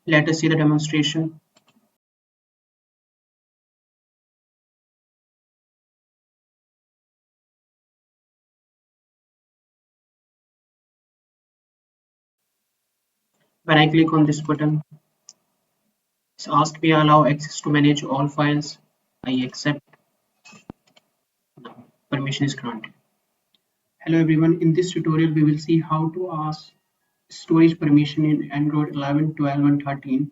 Let us see the demonstration. When I click on this button, it's asked me allow access to manage all files. I accept. Now, permission is granted. Hello everyone, in this tutorial we will see how to ask storage permission in Android 11, 12 and 13.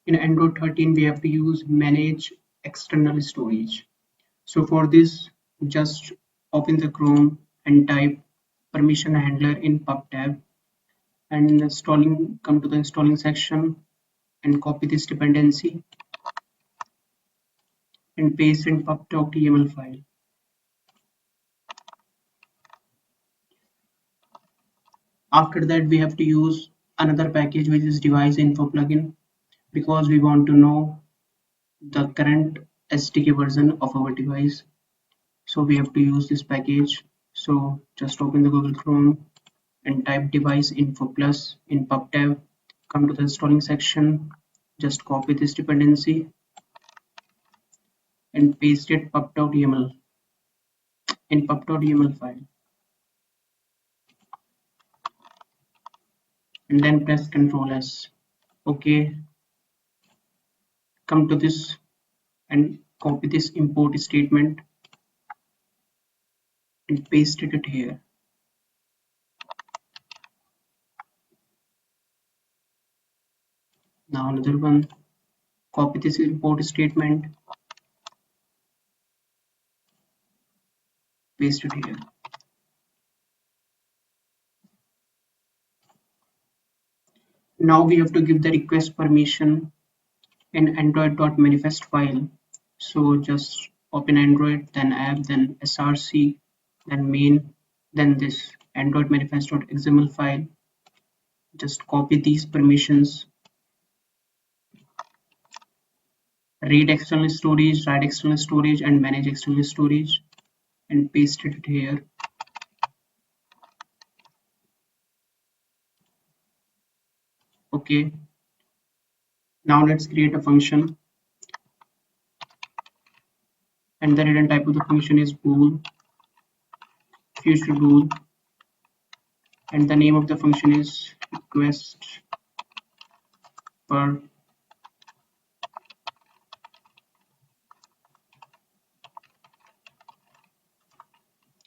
In Android 13 we have to use manage external storage. So for this, just open the Chrome and type permission handler in pub tab, and come to the installing section and copy this dependency and paste in pub.yaml file. After that we have to use another package which is device info plugin, because we want to know the current SDK version of our device. So we have to use this package. So just open the Google Chrome and type device info plus in pub tab, come to the installing section, just copy this dependency and paste it pub.yaml in pub.yaml file, and then press Ctrl S. Okay, come to this and copy this import statement and paste it here. Now another one, copy this import statement, paste it here. Now we have to give the request permission in android.manifest file. So just open Android, then app, then src, then main, then this android manifest.xml file. Just copy these permissions, read external storage, write external storage, and manage external storage, and paste it here. Okay, now let's create a function, and the return type of the function is bool, future bool, and the name of the function is request per,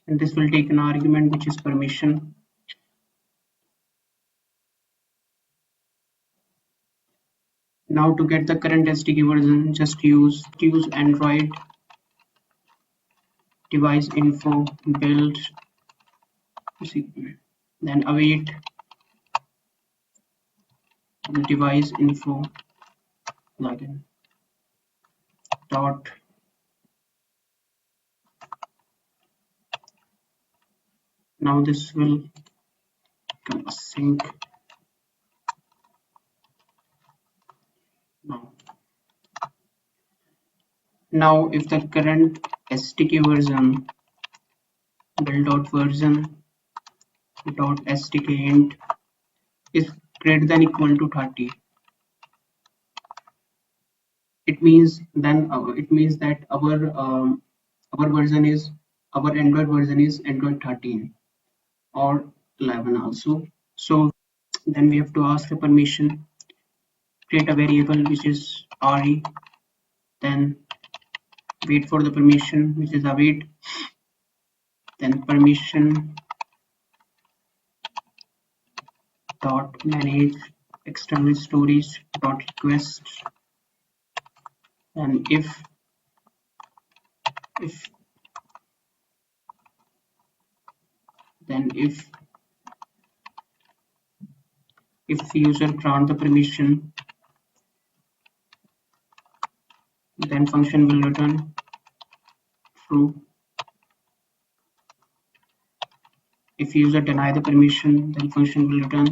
and this will take an argument which is permission. Now to get the current SDK version, just use Android device info build, then await the device info plugin dot. Now this will become a sync. Now if the current SDK version build.version dot SDK int is greater than equal to 30, it means that our version is our Android version is Android 13 or 11 also. So then we have to ask the permission, create a variable which is re, then wait for the permission which is await, then permission dot manage external storage dot request, and if then if the user grant the permission, then function will return true. If user deny the permission, then function will return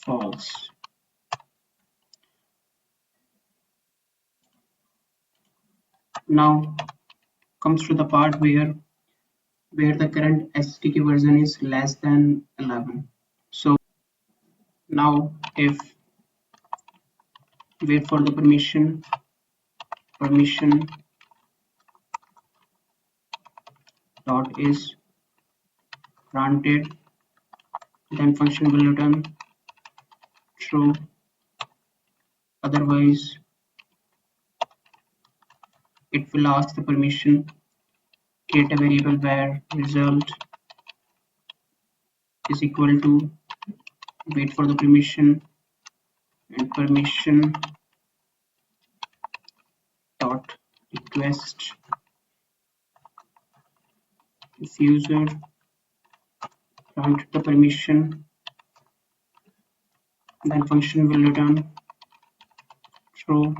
false. Now comes to the part where the current SDK version is less than 11. So now if wait for the permission dot is granted, then function will return true, otherwise it will ask the permission, create a variable where result is equal to wait for the permission and permission dot request if user granted the permission, then function will return true,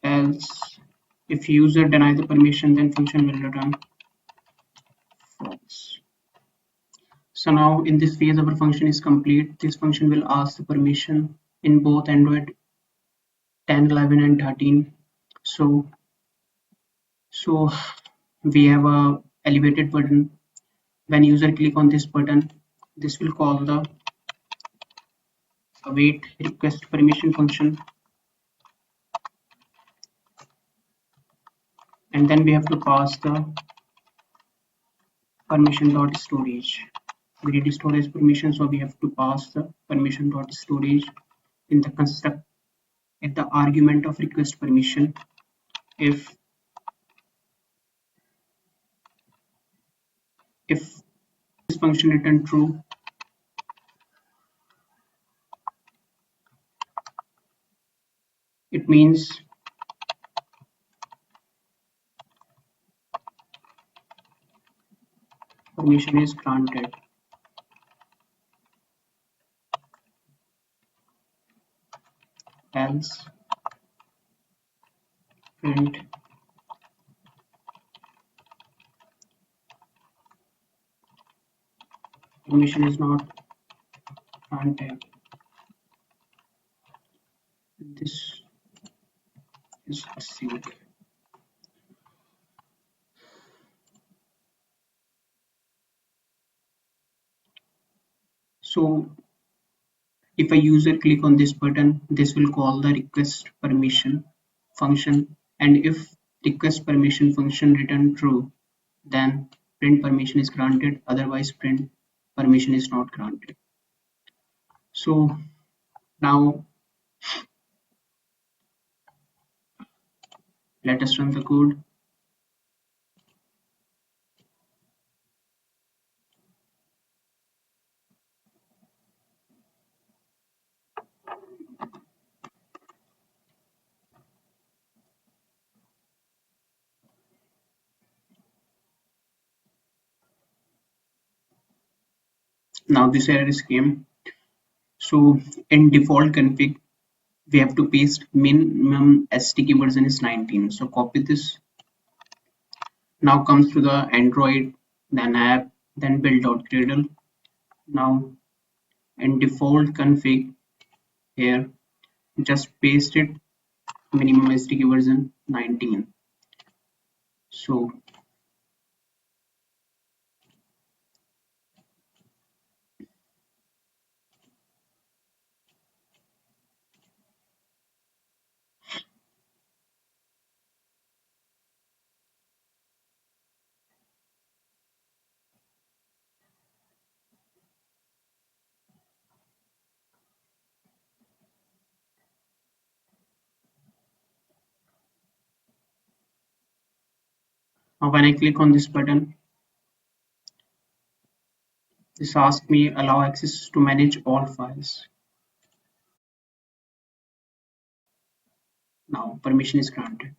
else if user deny the permission, then function will return false. So now in this phase our function is complete. This function will ask the permission in both Android 10, 11 and 13. So we have a elevated button. When user click on this button, this will call the await request permission function, and then we have to pass the permission dot storage. We need storage permission, so we have to pass the permission dot storage in the construct at the argument of request permission. If this function return true, it means permission is granted, else print permission is not granted. This is async. So if a user click on this button, this will call the request permission function, and if request permission function return true, then print permission is granted, otherwise print permission is not granted. So now let us run the code. Now this error is came. So in default config, we have to paste minimum STK version is 19. So copy this. Now comes to the Android, then app, then build.gradle. Now in default config here, just paste it minimum STK version 19. So now when I click on this button, this asks me allow access to manage all files. Now permission is granted.